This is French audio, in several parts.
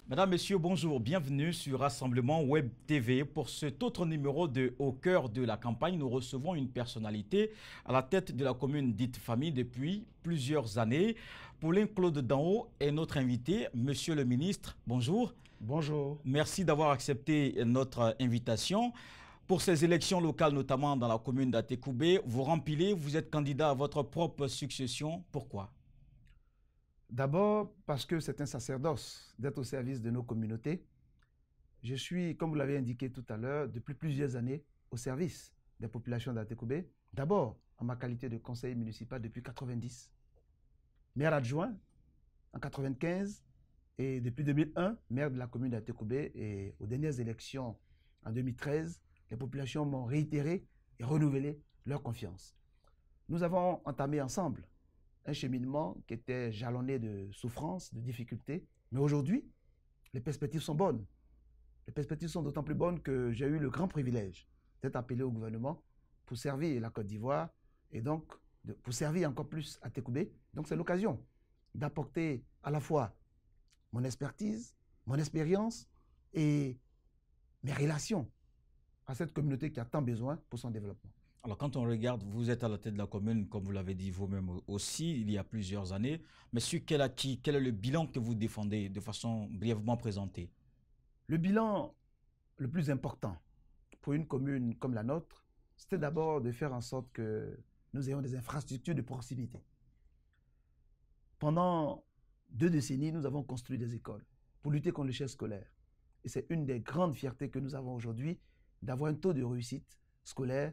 Mesdames, Messieurs, bonjour. Bienvenue sur Rassemblement Web TV. Pour cet autre numéro de Au cœur de la campagne, nous recevons une personnalité à la tête de la commune dite famille depuis plusieurs années. Pauline Claude Danho est notre invité. Monsieur le ministre, bonjour. Bonjour. Merci d'avoir accepté notre invitation. Pour ces élections locales, notamment dans la commune d'Atekoubé, vous rempilez, vous êtes candidat à votre propre succession. Pourquoi ? D'abord, parce que c'est un sacerdoce d'être au service de nos communautés. Je suis, comme vous l'avez indiqué tout à l'heure, depuis plusieurs années au service des populations d'Atekoubé. D'abord, en ma qualité de conseiller municipal depuis 90, maire adjoint en 95 et depuis 2001, maire de la commune d'Atekoubé. Et aux dernières élections en 2013, les populations m'ont réitéré et renouvelé leur confiance. Nous avons entamé ensemble un cheminement qui était jalonné de souffrances, de difficultés. Mais aujourd'hui, les perspectives sont bonnes. Les perspectives sont d'autant plus bonnes que j'ai eu le grand privilège d'être appelé au gouvernement pour servir la Côte d'Ivoire et donc pour servir encore plus Atekoubé. Donc c'est l'occasion d'apporter à la fois mon expertise, mon expérience et mes relations à cette communauté qui a tant besoin pour son développement. Alors quand on regarde, vous êtes à la tête de la commune, comme vous l'avez dit vous-même aussi, il y a plusieurs années. Mais sur quel acquis, quel est le bilan que vous défendez de façon brièvement présentée? Le bilan le plus important pour une commune comme la nôtre, c'était d'abord de faire en sorte que nous ayons des infrastructures de proximité. Pendant 2 décennies, nous avons construit des écoles pour lutter contre l'échec scolaire. Et c'est une des grandes fiertés que nous avons aujourd'hui d'avoir un taux de réussite scolaire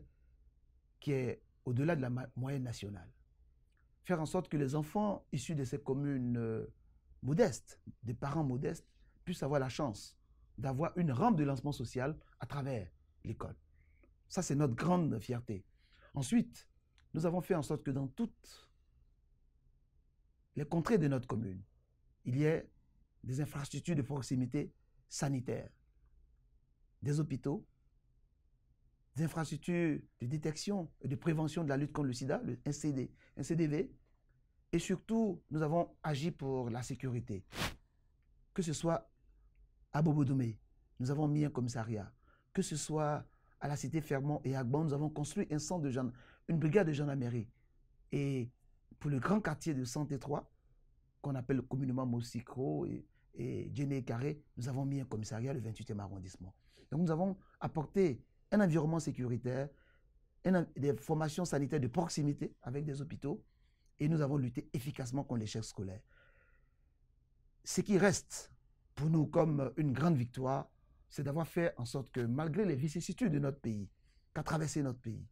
qui est au-delà de la moyenne nationale. Faire en sorte que les enfants issus de ces communes modestes, des parents modestes, puissent avoir la chance d'avoir une rampe de lancement social à travers l'école. Ça, c'est notre grande fierté. Ensuite, nous avons fait en sorte que dans toutes les contrées de notre commune, il y ait des infrastructures de proximité sanitaire, des hôpitaux, des infrastructures de détection et de prévention de la lutte contre le sida, le NCDV, et surtout, nous avons agi pour la sécurité. Que ce soit à Bobo-Doumé, nous avons mis un commissariat. Que ce soit à la cité Fermont et Agban, nous avons construit un centre de une brigade de gendarmerie. Et pour le grand quartier de Santé 3, qu'on appelle communément Mossikro et Djené Carré, nous avons mis un commissariat, le 28e arrondissement. Donc nous avons apporté un environnement sécuritaire, des formations sanitaires de proximité avec des hôpitaux, et nous avons lutté efficacement contre l'échec scolaire. Ce qui reste pour nous comme une grande victoire, c'est d'avoir fait en sorte que malgré les vicissitudes de notre pays, qu'a traversé notre pays,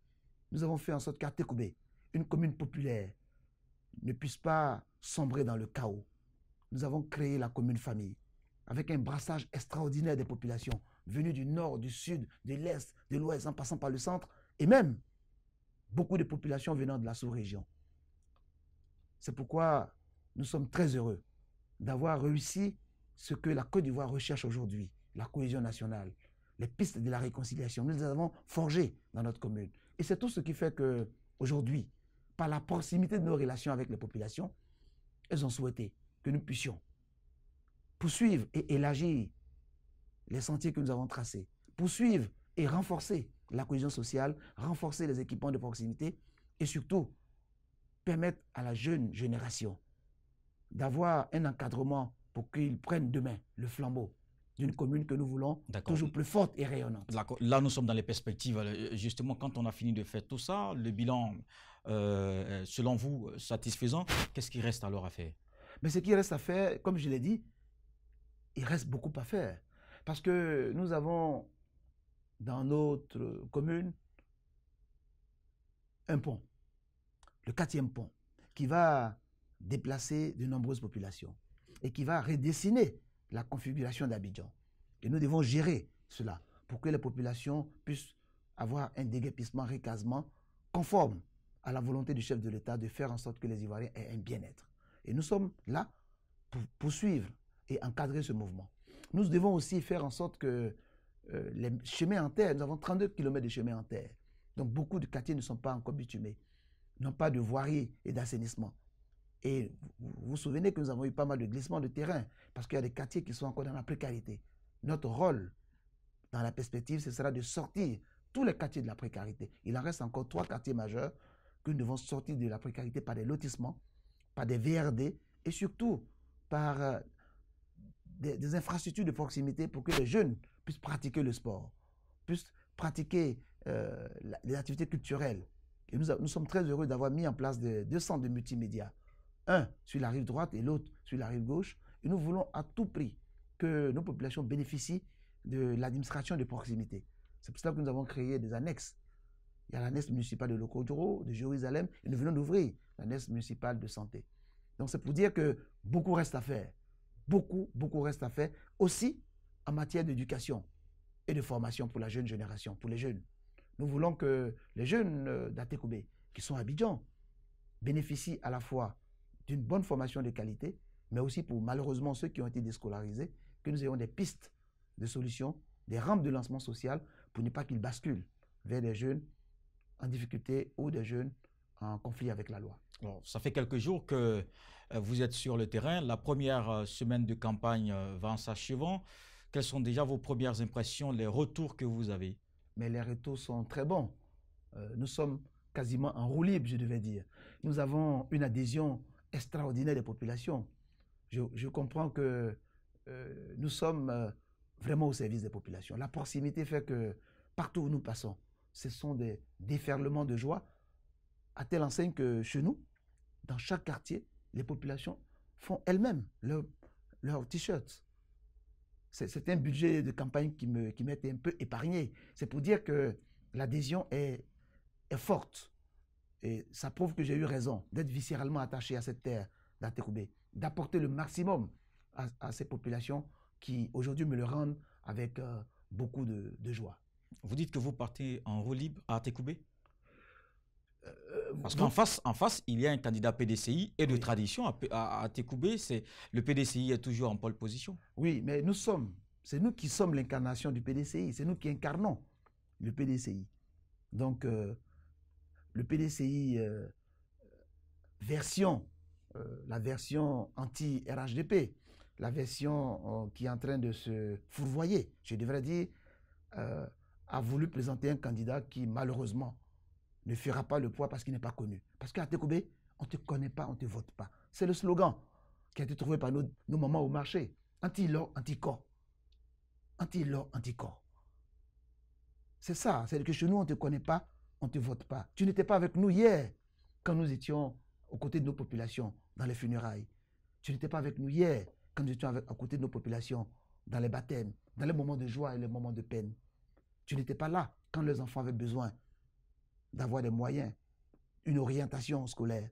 nous avons fait en sorte qu'Atekoubé, une commune populaire, ne puisse pas sombrer dans le chaos. Nous avons créé la commune famille, avec un brassage extraordinaire des populations, venues du nord, du sud, de l'est, de l'ouest, en passant par le centre, et même beaucoup de populations venant de la sous-région. C'est pourquoi nous sommes très heureux d'avoir réussi ce que la Côte d'Ivoire recherche aujourd'hui, la cohésion nationale, les pistes de la réconciliation. Nous les avons forgées dans notre commune. Et c'est tout ce qui fait qu'aujourd'hui, par la proximité de nos relations avec les populations, elles ont souhaité que nous puissions poursuivre et élargir les sentiers que nous avons tracés, poursuivre et renforcer la cohésion sociale, renforcer les équipements de proximité et surtout permettre à la jeune génération d'avoir un encadrement pour qu'ils prennent demain le flambeau d'une commune que nous voulons toujours plus forte et rayonnante. Là, nous sommes dans les perspectives. Justement, quand on a fini de faire tout ça, le bilan, selon vous, satisfaisant, qu'est-ce qui reste alors à faire? Mais ce qui reste à faire, comme je l'ai dit, il reste beaucoup à faire. Parce que nous avons dans notre commune un pont, le 4e pont, qui va déplacer de nombreuses populations et qui va redessiner la configuration d'Abidjan. Et nous devons gérer cela pour que les populations puissent avoir un déguerpissement, recasement conforme à la volonté du chef de l'État de faire en sorte que les Ivoiriens aient un bien-être. Et nous sommes là pour poursuivre et encadrer ce mouvement. Nous devons aussi faire en sorte que les chemins en terre, nous avons 32 km de chemins en terre, donc beaucoup de quartiers ne sont pas encore bitumés, n'ont pas de voirie et d'assainissement. Et vous vous souvenez que nous avons eu pas mal de glissements de terrain parce qu'il y a des quartiers qui sont encore dans la précarité. Notre rôle, dans la perspective, ce sera de sortir tous les quartiers de la précarité. Il en reste encore 3 quartiers majeurs que nous devons sortir de la précarité par des lotissements, par des VRD et surtout par des infrastructures de proximité pour que les jeunes puissent pratiquer le sport, puissent pratiquer les activités culturelles. Et nous sommes très heureux d'avoir mis en place 2 centres de multimédia. Un sur la rive droite et l'autre sur la rive gauche. Et nous voulons à tout prix que nos populations bénéficient de l'administration de proximité. C'est pour ça que nous avons créé des annexes. Il y a l'annexe municipale de Lokodro, de Jérusalem, et nous venons d'ouvrir l'annexe municipale de santé. Donc c'est pour dire que beaucoup reste à faire. Beaucoup reste à faire. Aussi en matière d'éducation et de formation pour la jeune génération, pour les jeunes. Nous voulons que les jeunes d'Atekoubé, qui sont à Abidjan, bénéficient à la fois d'une bonne formation de qualité, mais aussi pour malheureusement ceux qui ont été déscolarisés, que nous ayons des pistes de solutions, des rampes de lancement social pour ne pas qu'ils basculent vers des jeunes en difficulté ou des jeunes en conflit avec la loi. Alors, ça fait quelques jours que vous êtes sur le terrain. La première semaine de campagne va en s'achevant. Quelles sont déjà vos premières impressions, les retours que vous avez? Mais les retours sont très bons. Nous sommes quasiment en roue libre, je devais dire. Nous avons une adhésion extraordinaire des populations. Je comprends que nous sommes vraiment au service des populations. La proximité fait que partout où nous passons, ce sont des déferlements de joie, à telle enseigne que chez nous, dans chaque quartier, les populations font elles-mêmes leurs t-shirts. C'est un budget de campagne qui m'est un peu épargné. C'est pour dire que l'adhésion est forte. Et ça prouve que j'ai eu raison d'être viscéralement attaché à cette terre d'Atekoubé, d'apporter le maximum à ces populations qui aujourd'hui me le rendent avec beaucoup de joie. Vous dites que vous partez en roue libre à Atekoubé? Parce qu'en face, il y a un candidat PDCI et de tradition à Atekoubé, le PDCI est toujours en pole position. Oui, mais c'est nous qui sommes l'incarnation du PDCI, c'est nous qui incarnons le PDCI. Donc, le PDCI la version anti-RHDP, la version qui est en train de se fourvoyer, je devrais dire, a voulu présenter un candidat qui, malheureusement, ne fera pas le poids parce qu'il n'est pas connu. Parce qu'à Atekoubé, on ne te connaît pas, on ne te vote pas. C'est le slogan qui a été trouvé par nos mamans au marché. Anti-law, anti-corps. Anti-law, anti-corps. C'est ça, c'est que chez nous, on ne te connaît pas, on ne te vote pas. Tu n'étais pas avec nous hier, quand nous étions aux côtés de nos populations dans les funérailles. Tu n'étais pas avec nous hier, quand nous étions à côté de nos populations dans les baptêmes, dans les moments de joie et les moments de peine. Tu n'étais pas là quand les enfants avaient besoin d'avoir des moyens, une orientation scolaire.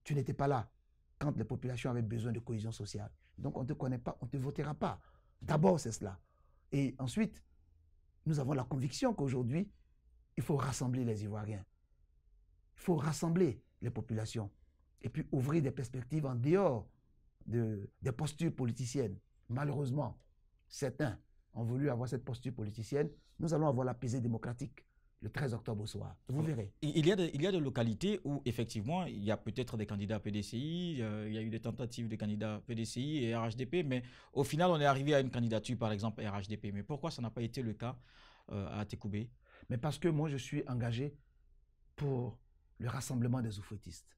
Tu n'étais pas là quand les populations avaient besoin de cohésion sociale. Donc on ne te connaît pas, on ne te votera pas. D'abord, c'est cela. Et ensuite, nous avons la conviction qu'aujourd'hui, il faut rassembler les Ivoiriens. Il faut rassembler les populations. Et puis ouvrir des perspectives en dehors des postures politiciennes. Malheureusement, certains ont voulu avoir cette posture politicienne. Nous allons avoir la pesée démocratique le 13 octobre au soir. Vous verrez. Il y a des localités où, effectivement, il y a peut-être des candidats PDCI, il y a eu des tentatives de candidats PDCI et RHDP, mais au final, on est arrivé à une candidature, par exemple, RHDP. Mais pourquoi ça n'a pas été le cas à Atekoubé? Mais parce que moi, je suis engagé pour le rassemblement des oufouettistes.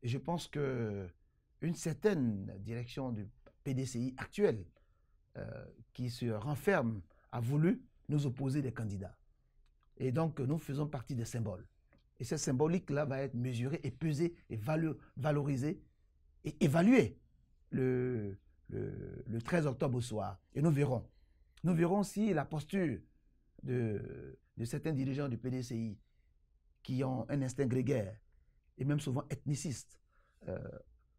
Et je pense qu'une certaine direction du PDCI actuel, qui se renferme, a voulu nous opposer des candidats. Et donc, nous faisons partie des symboles. Et cette symbolique-là va être mesurée et pesée et valorisée et évaluée le 13 octobre au soir. Et nous verrons. Nous verrons si la posture de certains dirigeants du PDCI qui ont un instinct grégaire et même souvent ethniciste,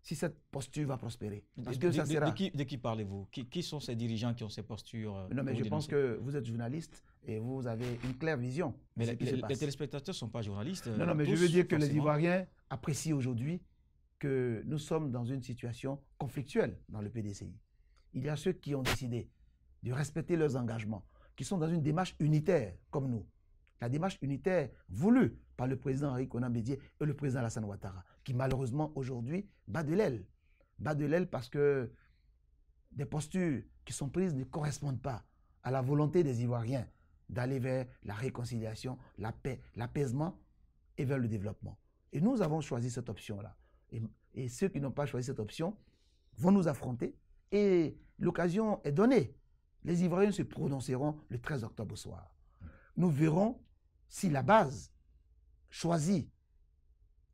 si cette posture va prospérer. De qui parlez-vous? Qui sont ces dirigeants qui ont ces postures? Non, mais je pense que vous êtes journaliste et vous avez une claire vision. Mais les téléspectateurs ne sont pas journalistes. Non, mais je veux dire que les Ivoiriens apprécient aujourd'hui que nous sommes dans une situation conflictuelle dans le PDCI. Il y a ceux qui ont décidé de respecter leurs engagements, qui sont dans une démarche unitaire comme nous. La démarche unitaire voulue par le président Henri Konan Bédié et le président Alassane Ouattara, qui malheureusement aujourd'hui bat de l'aile. Bat de l'aile parce que des postures qui sont prises ne correspondent pas à la volonté des Ivoiriens d'aller vers la réconciliation, la paix, l'apaisement et vers le développement. Et nous avons choisi cette option-là. Et ceux qui n'ont pas choisi cette option vont nous affronter et l'occasion est donnée. Les Ivoiriens se prononceront le 13 octobre au soir. Nous verrons si la base choisit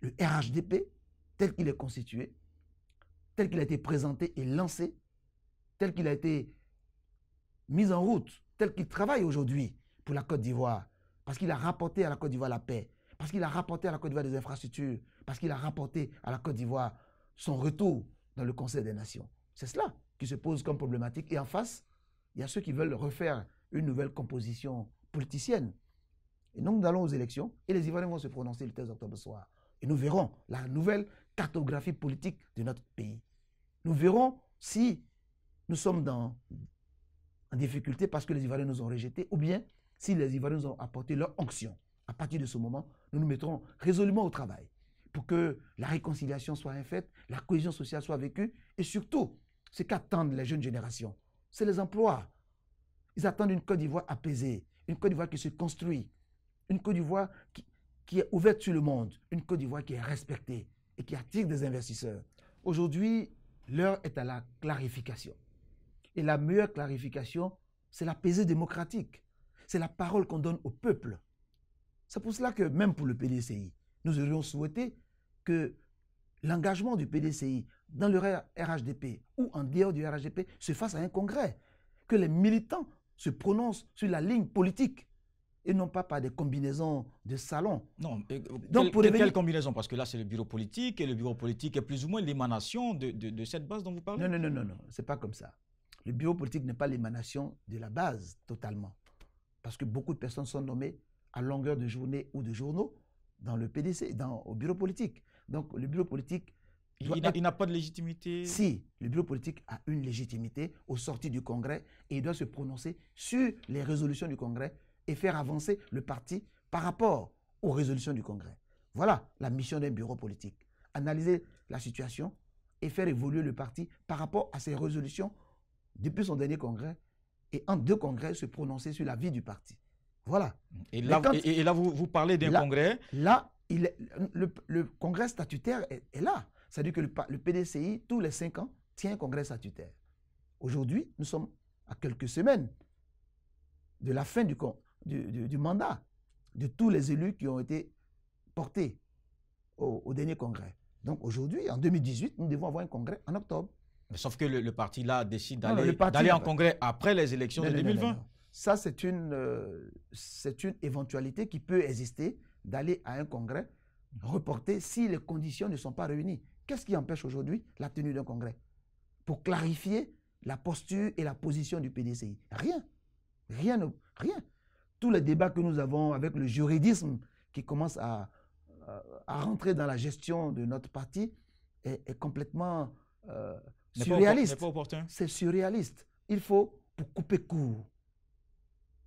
le RHDP tel qu'il est constitué, tel qu'il a été présenté et lancé, tel qu'il a été mis en route, tel qu'il travaille aujourd'hui pour la Côte d'Ivoire, parce qu'il a rapporté à la Côte d'Ivoire la paix, parce qu'il a rapporté à la Côte d'Ivoire des infrastructures, parce qu'il a rapporté à la Côte d'Ivoire son retour dans le Conseil des Nations. C'est cela qui se pose comme problématique. Et en face, il y a ceux qui veulent refaire une nouvelle composition politicienne. Et donc, nous allons aux élections et les Ivoiriens vont se prononcer le 13 octobre soir. Et nous verrons la nouvelle cartographie politique de notre pays. Nous verrons si nous sommes en difficulté parce que les Ivoiriens nous ont rejetés ou bien si les Ivoiriens nous ont apporté leur onction. À partir de ce moment, nous nous mettrons résolument au travail pour que la réconciliation soit faite, la cohésion sociale soit vécue et surtout, ce qu'attendent les jeunes générations, c'est les emplois. Ils attendent une Côte d'Ivoire apaisée, une Côte d'Ivoire qui se construit, une Côte d'Ivoire qui est ouverte sur le monde, une Côte d'Ivoire qui est respectée et qui attire des investisseurs. Aujourd'hui, l'heure est à la clarification. Et la meilleure clarification, c'est la pesée démocratique. C'est la parole qu'on donne au peuple. C'est pour cela que même pour le PDCI, nous aurions souhaité que l'engagement du PDCI dans le RHDP ou en dehors du RHDP se fasse à un congrès. Que les militants se prononcent sur la ligne politique et non pas par des combinaisons de salons. Non, donc quelle combinaison? Parce que là, c'est le bureau politique et le bureau politique est plus ou moins l'émanation de cette base dont vous parlez. Non, c'est pas comme ça. Le bureau politique n'est pas l'émanation de la base totalement. Parce que beaucoup de personnes sont nommées à longueur de journée ou de journaux dans le PDC, au bureau politique. Donc le bureau politique... Il n'a pas de légitimité? Si, le bureau politique a une légitimité au sorti du congrès et il doit se prononcer sur les résolutions du congrès et faire avancer le parti par rapport aux résolutions du congrès. Voilà la mission d'un bureau politique. Analyser la situation et faire évoluer le parti par rapport à ses résolutions depuis son dernier congrès et en 2 congrès se prononcer sur la vie du parti. Voilà. Et là, vous parlez d'un congrès. Là, le congrès statutaire est là. C'est-à-dire que le PDCI, tous les 5 ans, tient un congrès statutaire. Aujourd'hui, nous sommes à quelques semaines de la fin du mandat de tous les élus qui ont été portés au dernier congrès. Donc aujourd'hui, en 2018, nous devons avoir un congrès en octobre. Sauf que le parti là décide d'aller en congrès après les élections de 2020. Non. Ça, c'est une éventualité qui peut exister d'aller à un congrès reporté si les conditions ne sont pas réunies. Qu'est-ce qui empêche aujourd'hui la tenue d'un congrès? Pour clarifier la posture et la position du PDCI. Rien. Tous les débats que nous avons avec le juridisme qui commence à rentrer dans la gestion de notre parti est complètement surréaliste. C'est surréaliste. Il faut, pour couper court,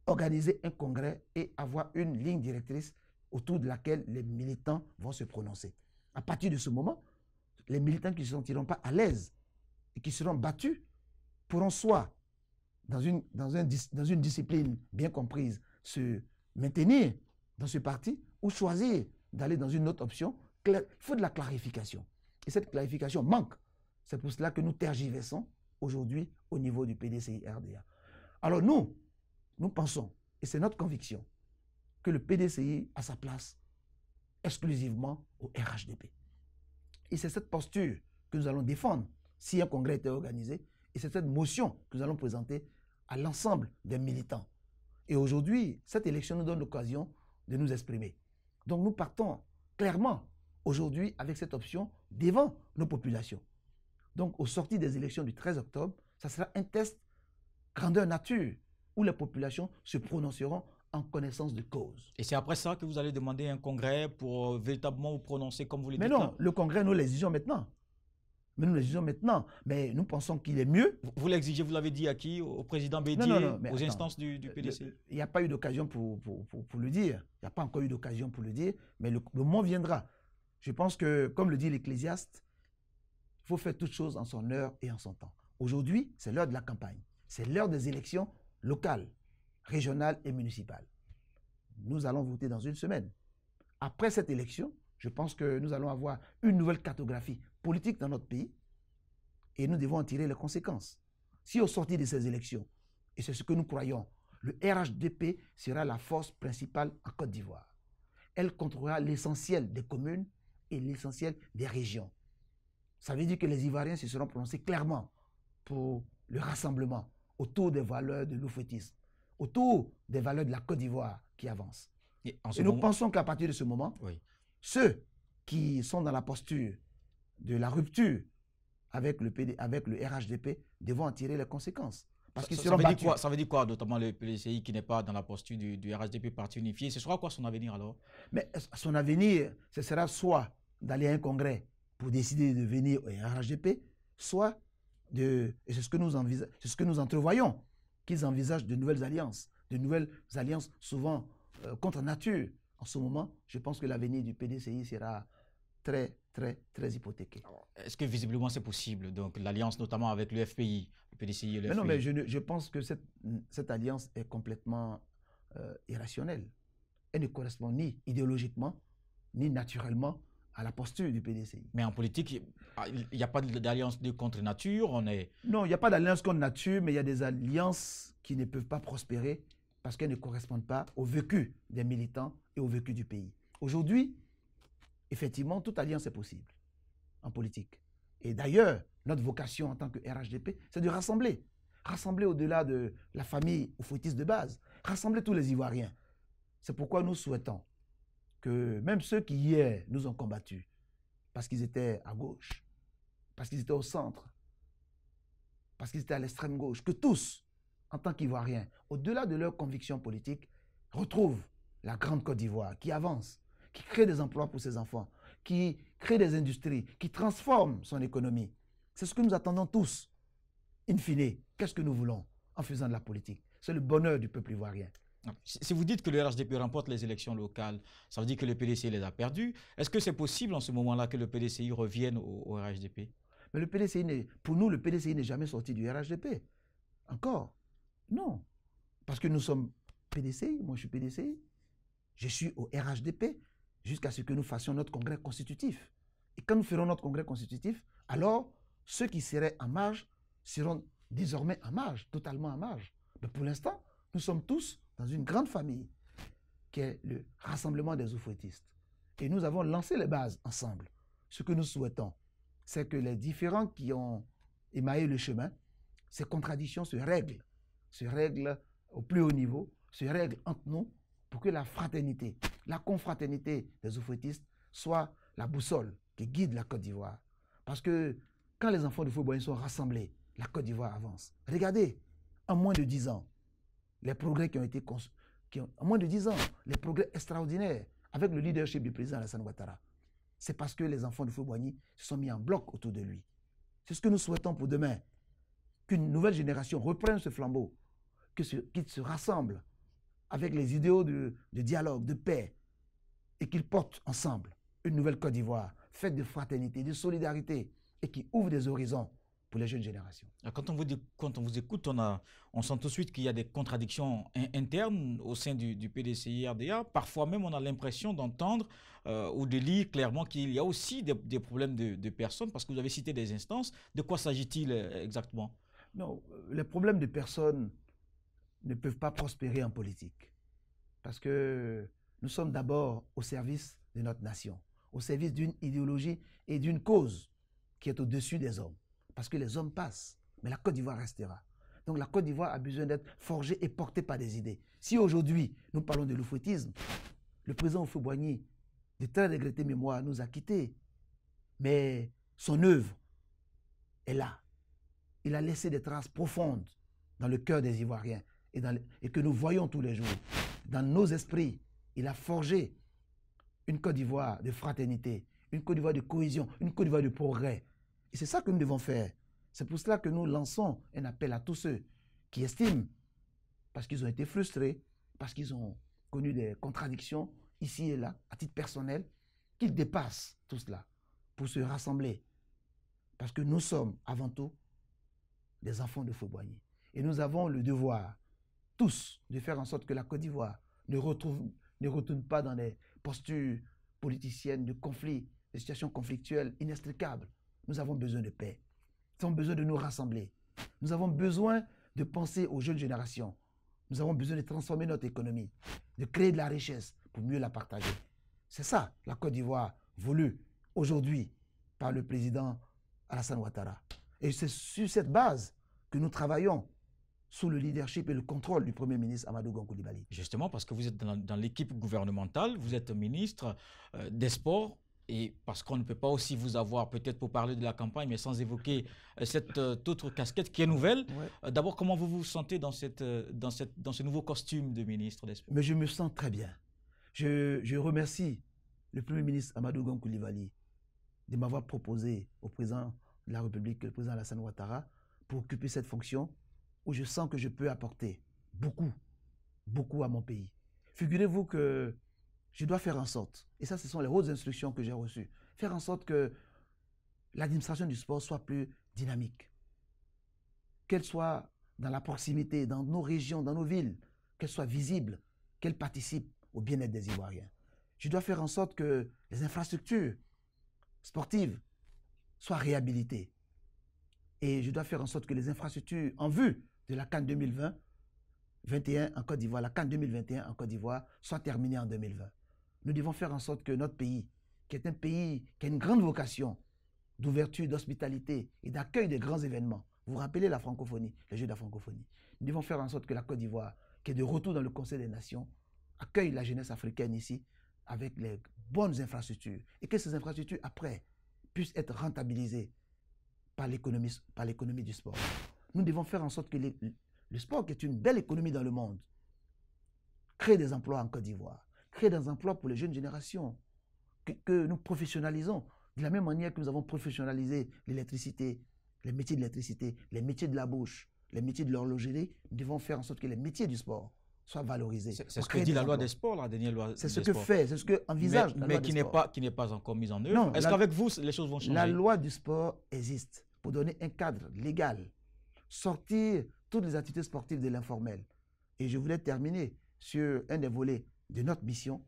organiser un congrès et avoir une ligne directrice autour de laquelle les militants vont se prononcer. À partir de ce moment, les militants qui ne se sentiront pas à l'aise et qui seront battus pourront soit, dans une discipline bien comprise, se maintenir dans ce parti ou choisir d'aller dans une autre option. Il faut de la clarification. Et cette clarification manque. C'est pour cela que nous tergiversons aujourd'hui au niveau du PDCI-RDA. Alors nous pensons, et c'est notre conviction, que le PDCI a sa place exclusivement au RHDP. Et c'est cette posture que nous allons défendre si un congrès était organisé, et c'est cette motion que nous allons présenter à l'ensemble des militants. Et aujourd'hui, cette élection nous donne l'occasion de nous exprimer. Donc nous partons clairement aujourd'hui avec cette option devant nos populations. Donc au sorti des élections du 13 octobre, ça sera un test grandeur nature où les populations se prononceront en connaissance de cause. Et c'est après ça que vous allez demander un congrès pour véritablement vous prononcer comme vous le dites? Mais non, le congrès, nous l'exigeons maintenant. Mais nous pensons qu'il est mieux. Vous l'exigez, vous l'avez dit à qui? Au président Bédié, aux instances du PDC? Il n'y a pas eu d'occasion pour le dire. Il n'y a pas encore eu d'occasion pour le dire, mais le moment viendra. Je pense que, comme le dit l'Ecclésiaste, il faut faire toutes choses en son heure et en son temps. Aujourd'hui, c'est l'heure de la campagne. C'est l'heure des élections locales, régionales et municipales. Nous allons voter dans une semaine. Après cette élection, je pense que nous allons avoir une nouvelle cartographie politique dans notre pays et nous devons en tirer les conséquences. Si au sortir de ces élections, et c'est ce que nous croyons, le RHDP sera la force principale en Côte d'Ivoire. Elle contrôlera l'essentiel des communes et l'essentiel des régions. Ça veut dire que les Ivoiriens se seront prononcés clairement pour le rassemblement autour des valeurs de l'oufouettisme, autour des valeurs de la Côte d'Ivoire qui avancent. Et nous pensons qu'à partir de ce moment, oui, ceux qui sont dans la posture de la rupture avec le RHDP devront en tirer les conséquences. Parce qu'ils seront battus. Ça veut dire quoi, notamment le PDCI qui n'est pas dans la posture du RHDP parti unifié? Ce sera quoi son avenir alors? Mais son avenir, ce sera soit d'aller à un congrès pour décider de venir au RHDP, soit et c'est ce que nous entrevoyons, qu'ils envisagent de nouvelles alliances souvent contre nature. En ce moment, je pense que l'avenir du PDCI sera très, très, très hypothéqué. Est-ce que visiblement c'est possible? Donc l'alliance notamment avec le FPI, le PDCI et le FPI. Non, mais je pense que cette alliance est complètement irrationnelle. Elle ne correspond ni idéologiquement, ni naturellement à la posture du PDCI. Mais en politique, il n'y a pas d'alliance de contre nature, Non, il n'y a pas d'alliance contre nature, mais il y a des alliances qui ne peuvent pas prospérer parce qu'elles ne correspondent pas au vécu des militants et au vécu du pays. Aujourd'hui, effectivement, toute alliance est possible en politique. Et d'ailleurs, notre vocation en tant que RHDP, c'est de rassembler. Rassembler au-delà de la famille oufouettiste de base. Rassembler tous les Ivoiriens. C'est pourquoi nous souhaitons que même ceux qui hier nous ont combattus, parce qu'ils étaient à gauche, parce qu'ils étaient au centre, parce qu'ils étaient à l'extrême gauche, que tous, en tant qu'Ivoiriens, au-delà de leurs convictions politiques, retrouvent la grande Côte d'Ivoire qui avance, qui crée des emplois pour ses enfants, qui crée des industries, qui transforme son économie. C'est ce que nous attendons tous. In fine, qu'est-ce que nous voulons en faisant de la politique? C'est le bonheur du peuple ivoirien. Si vous dites que le RHDP remporte les élections locales, ça veut dire que le PDCI les a perdues. Est-ce que c'est possible en ce moment-là que le PDCI revienne au RHDP? Mais le PDCI, pour nous, le PDCI n'est jamais sorti du RHDP. Encore. Non. Parce que nous sommes PDCI, moi je suis PDCI. Je suis au RHDP jusqu'à ce que nous fassions notre congrès constitutif. Et quand nous ferons notre congrès constitutif, alors ceux qui seraient en marge seront désormais en marge, totalement en marge. Mais pour l'instant, nous sommes tous dans une grande famille qui est le rassemblement des oufouettistes. Et nous avons lancé les bases ensemble. Ce que nous souhaitons, c'est que les différends qui ont émaillé le chemin, ces contradictions se règlent au plus haut niveau, se règlent entre nous pour que la fraternité, la confraternité des oufouettistes soit la boussole qui guide la Côte d'Ivoire. Parce que quand les enfants de Fouboyens sont rassemblés, la Côte d'Ivoire avance. Regardez, en moins de 10 ans, les progrès qui ont été en moins de 10 ans, les progrès extraordinaires avec le leadership du président Alassane Ouattara. C'est parce que les enfants de Fouboigny se sont mis en bloc autour de lui. C'est ce que nous souhaitons pour demain. Qu'une nouvelle génération reprenne ce flambeau, qu'ils se rassemblent avec les idéaux de dialogue, de paix, et qu'ils portent ensemble une nouvelle Côte d'Ivoire, faite de fraternité, de solidarité, et qui ouvre des horizons pour les jeunes générations. Quand on vous écoute, on sent tout de suite qu'il y a des contradictions internes au sein du PDCI-RDA. Parfois même, on a l'impression d'entendre ou de lire clairement qu'il y a aussi des problèmes de personnes, parce que vous avez cité des instances. De quoi s'agit-il exactement? Non, les problèmes de personnes ne peuvent pas prospérer en politique. Parce que nous sommes d'abord au service de notre nation, au service d'une idéologie et d'une cause qui est au-dessus des hommes. Parce que les hommes passent, mais la Côte d'Ivoire restera. Donc la Côte d'Ivoire a besoin d'être forgée et portée par des idées. Si aujourd'hui, nous parlons de l'oufouettisme, le président Houphouët-Boigny, de très regrettée mémoire, nous a quittés. Mais son œuvre est là. Il a laissé des traces profondes dans le cœur des Ivoiriens et que nous voyons tous les jours. Dans nos esprits, il a forgé une Côte d'Ivoire de fraternité, une Côte d'Ivoire de cohésion, une Côte d'Ivoire de progrès. Et c'est ça que nous devons faire. C'est pour cela que nous lançons un appel à tous ceux qui estiment, parce qu'ils ont été frustrés, parce qu'ils ont connu des contradictions ici et là, à titre personnel, qu'il dépasse tout cela pour se rassembler. Parce que nous sommes avant tout des enfants de Fauboigny. Et nous avons le devoir, tous, de faire en sorte que la Côte d'Ivoire ne retourne pas dans des postures politiciennes de conflits, de situations conflictuelles inextricables. Nous avons besoin de paix. Nous avons besoin de nous rassembler. Nous avons besoin de penser aux jeunes générations. Nous avons besoin de transformer notre économie, de créer de la richesse pour mieux la partager. C'est ça, la Côte d'Ivoire, voulue aujourd'hui par le président Alassane Ouattara. Et c'est sur cette base que nous travaillons sous le leadership et le contrôle du Premier ministre Amadou Gon Coulibaly. Justement, parce que vous êtes dans l'équipe gouvernementale, vous êtes ministre des Sports, et parce qu'on ne peut pas aussi vous avoir peut-être pour parler de la campagne, mais sans évoquer cette autre casquette qui est nouvelle. Ouais. D'abord, comment vous vous sentez dans ce nouveau costume de ministre des Sports? Mais je me sens très bien. Je remercie le Premier ministre Amadou Gon Coulibaly de m'avoir proposé au président de la République, le président Alassane Ouattara, pour occuper cette fonction où je sens que je peux apporter beaucoup à mon pays. Figurez-vous que je dois faire en sorte, et ça ce sont les hautes instructions que j'ai reçues, faire en sorte que l'administration du sport soit plus dynamique, qu'elle soit dans la proximité, dans nos régions, dans nos villes, qu'elle soit visible, qu'elle participe au bien-être des Ivoiriens. Je dois faire en sorte que les infrastructures sportives soient réhabilitées. Et je dois faire en sorte que les infrastructures en vue de la CAN 2021 en Côte d'Ivoire, la CAN 2021 en Côte d'Ivoire, soient terminées en 2020. Nous devons faire en sorte que notre pays, qui est un pays qui a une grande vocation d'ouverture, d'hospitalité et d'accueil de grands événements, vous vous rappelez la francophonie, les Jeux de la francophonie, nous devons faire en sorte que la Côte d'Ivoire, qui est de retour dans le Conseil des Nations, accueille la jeunesse africaine ici avec les bonnes infrastructures et que ces infrastructures, après, puissent être rentabilisées par l'économie du sport. Nous devons faire en sorte que le sport, qui est une belle économie dans le monde, crée des emplois en Côte d'Ivoire, crée des emplois pour les jeunes générations, que nous professionnalisons de la même manière que nous avons professionnalisé l'électricité, les métiers de l'électricité, les métiers de la bouche, les métiers de l'horlogerie. Nous devons faire en sorte que les métiers du sport soient valorisés. C'est ce que dit la loi des sports, la dernière loi des sports. C'est ce que fait, c'est ce que envisage la loi des sports. Mais qui n'est pas encore mise en œuvre. Est-ce qu'avec vous, les choses vont changer? La loi du sport existe pour donner un cadre légal, sortir toutes les activités sportives de l'informel. Et je voulais terminer sur un des volets de notre mission,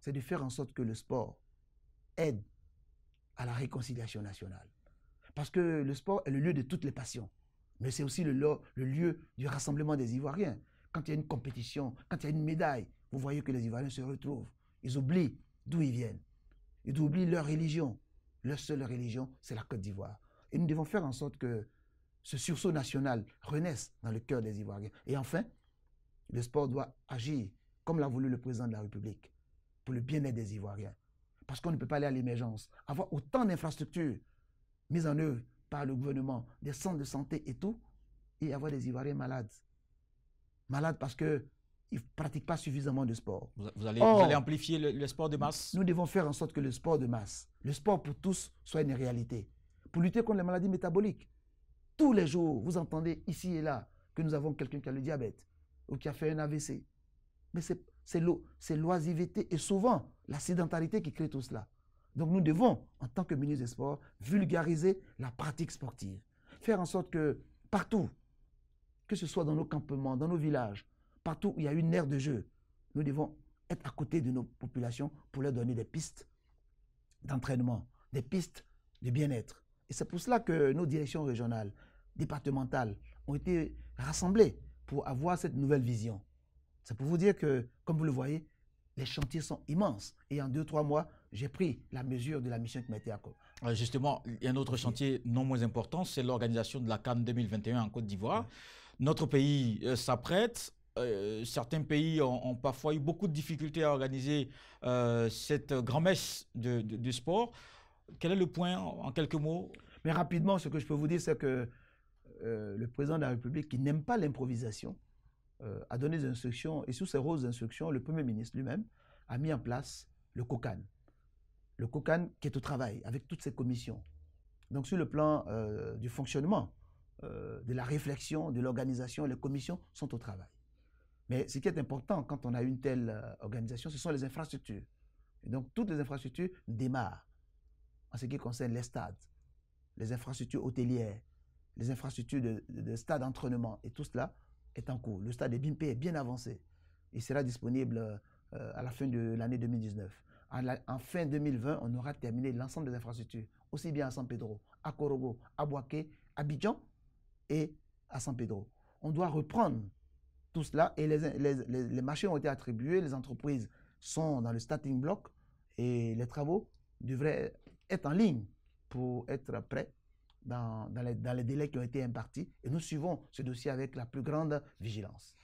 c'est de faire en sorte que le sport aide à la réconciliation nationale. Parce que le sport est le lieu de toutes les passions, mais c'est aussi le lieu du rassemblement des Ivoiriens. Quand il y a une compétition, quand il y a une médaille, vous voyez que les Ivoiriens se retrouvent. Ils oublient d'où ils viennent. Ils oublient leur religion. Leur seule religion, c'est la Côte d'Ivoire. Et nous devons faire en sorte que ce sursaut national renaisse dans le cœur des Ivoiriens. Et enfin, le sport doit agir comme l'a voulu le président de la République pour le bien-être des Ivoiriens. Parce qu'on ne peut pas aller à l'émergence, avoir autant d'infrastructures mises en œuvre par le gouvernement, des centres de santé et tout, et avoir des Ivoiriens malades. Malades parce qu'ils ne pratiquent pas suffisamment de sport. Vous allez amplifier le sport de masse? Nous devons faire en sorte que le sport de masse, le sport pour tous, soit une réalité. Pour lutter contre les maladies métaboliques. Tous les jours, vous entendez ici et là que nous avons quelqu'un qui a le diabète ou qui a fait un AVC. Mais c'est l'oisiveté et souvent la sédentarité qui crée tout cela. Donc nous devons, en tant que ministre des Sports, vulgariser la pratique sportive. Faire en sorte que partout, que ce soit dans nos campements, dans nos villages, partout où il y a une aire de jeu, nous devons être à côté de nos populations pour leur donner des pistes d'entraînement, des pistes de bien-être. Et c'est pour cela que nos directions régionales, départementales, ont été rassemblées pour avoir cette nouvelle vision. C'est pour vous dire que, comme vous le voyez, les chantiers sont immenses. Et en 2-3 mois, j'ai pris la mesure de la mission qui m'a été accordée. Justement, il y a un autre chantier non moins important, c'est l'organisation de la CAN 2021 en Côte d'Ivoire. Notre pays s'apprête. Certains pays ont parfois eu beaucoup de difficultés à organiser cette grand-messe du sport. Quel est le point, en quelques mots? Mais rapidement, ce que je peux vous dire, c'est que le président de la République, qui n'aime pas l'improvisation, a donné des instructions, et sous ces roses instructions, le Premier ministre lui-même a mis en place le COCAN. Le COCAN qui est au travail avec toutes ces commissions. Donc sur le plan du fonctionnement, de la réflexion, de l'organisation, les commissions sont au travail. Mais ce qui est important quand on a une telle organisation, ce sont les infrastructures. Et donc, toutes les infrastructures démarrent en ce qui concerne les stades, les infrastructures hôtelières, les infrastructures de stades d'entraînement. Et tout cela est en cours. Le stade de Bimpe est bien avancé. Il sera disponible à la fin de l'année 2019. En fin 2020, on aura terminé l'ensemble des infrastructures, aussi bien à San Pedro, à Korogo, à Boaké, à Abidjan et à San Pedro. On doit reprendre tout cela et les marchés ont été attribués, les entreprises sont dans le starting block et les travaux devraient être en ligne pour être prêts dans les délais qui ont été impartis. Et nous suivons ce dossier avec la plus grande vigilance.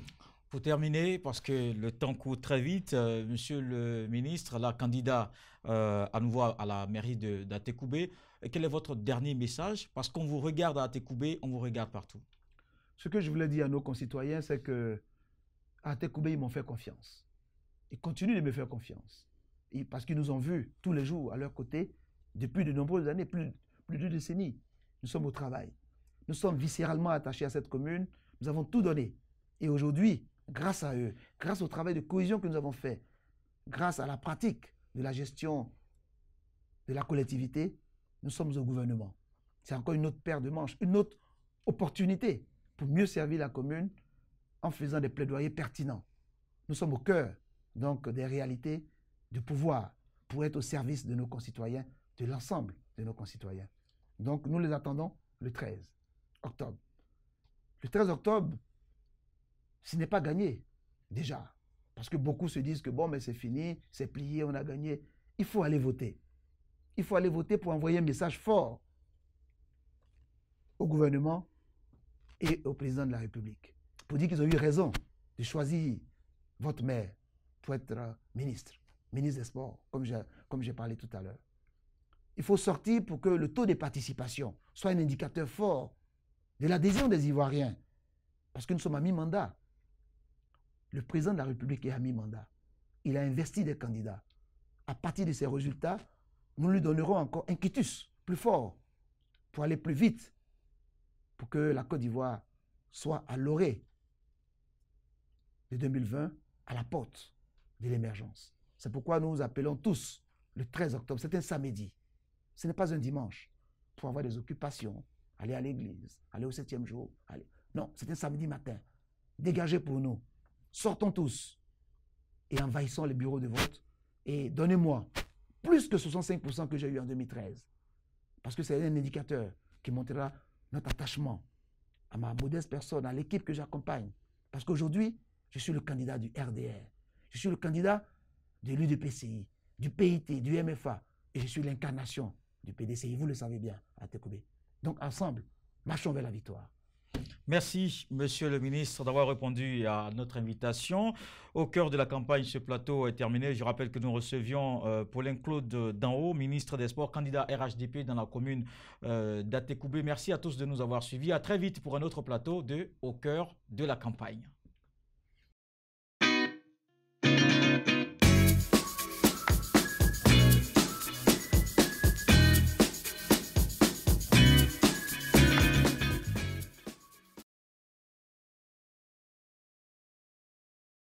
Pour terminer, parce que le temps court très vite, Monsieur le ministre, la candidat à nouveau à la mairie d'Atekoubé, quel est votre dernier message? Parce qu'on vous regarde à Atekoubé, on vous regarde partout. Ce que je voulais dire à nos concitoyens, c'est qu'à Atekoubé, ils m'ont fait confiance. Ils continuent de me faire confiance. Parce qu'ils nous ont vus tous les jours à leur côté depuis de nombreuses années, plus de décennies. Nous sommes au travail. Nous sommes viscéralement attachés à cette commune. Nous avons tout donné. Et aujourd'hui, grâce à eux, grâce au travail de cohésion que nous avons fait, grâce à la pratique de la gestion de la collectivité, nous sommes au gouvernement. C'est encore une autre paire de manches, une autre opportunité pour mieux servir la commune en faisant des plaidoyers pertinents. Nous sommes au cœur donc des réalités du pouvoir pour être au service de nos concitoyens, de l'ensemble de nos concitoyens. Donc nous les attendons le 13 octobre. Le 13 octobre, ce n'est pas gagné, déjà. Parce que beaucoup se disent que bon, mais c'est fini, c'est plié, on a gagné. Il faut aller voter. Il faut aller voter pour envoyer un message fort au gouvernement et au président de la République. Pour dire qu'ils ont eu raison de choisir votre maire pour être ministre des Sports, comme j'ai parlé tout à l'heure. Il faut sortir pour que le taux de participation soit un indicateur fort de l'adhésion des Ivoiriens. Parce que nous sommes à mi-mandat. Le président de la République est à mi-mandat. Il a investi des candidats. À partir de ces résultats, nous lui donnerons encore un quitus plus fort pour aller plus vite, pour que la Côte d'Ivoire soit à l'orée de 2020, à la porte de l'émergence. C'est pourquoi nous appelons tous le 13 octobre. C'est un samedi. Ce n'est pas un dimanche pour avoir des occupations, aller à l'église, aller au 7e jour. Non, c'est un samedi matin. Dégagez pour nous. Sortons tous et envahissons les bureaux de vote et donnez-moi plus que 65% que j'ai eu en 2013. Parce que c'est un indicateur qui montrera notre attachement à ma modeste personne, à l'équipe que j'accompagne. Parce qu'aujourd'hui, je suis le candidat du RDR. Je suis le candidat de l'UDPCI, du PIT, du MFA. Et je suis l'incarnation du PDCI. Vous le savez bien, à Atekoubé. Donc ensemble, marchons vers la victoire. Merci, Monsieur le ministre, d'avoir répondu à notre invitation. Au cœur de la campagne, ce plateau est terminé. Je rappelle que nous recevions Paulin-Claude Danho, ministre des Sports, candidat RHDP dans la commune d'Atekoubé. Merci à tous de nous avoir suivis. À très vite pour un autre plateau de Au cœur de la campagne.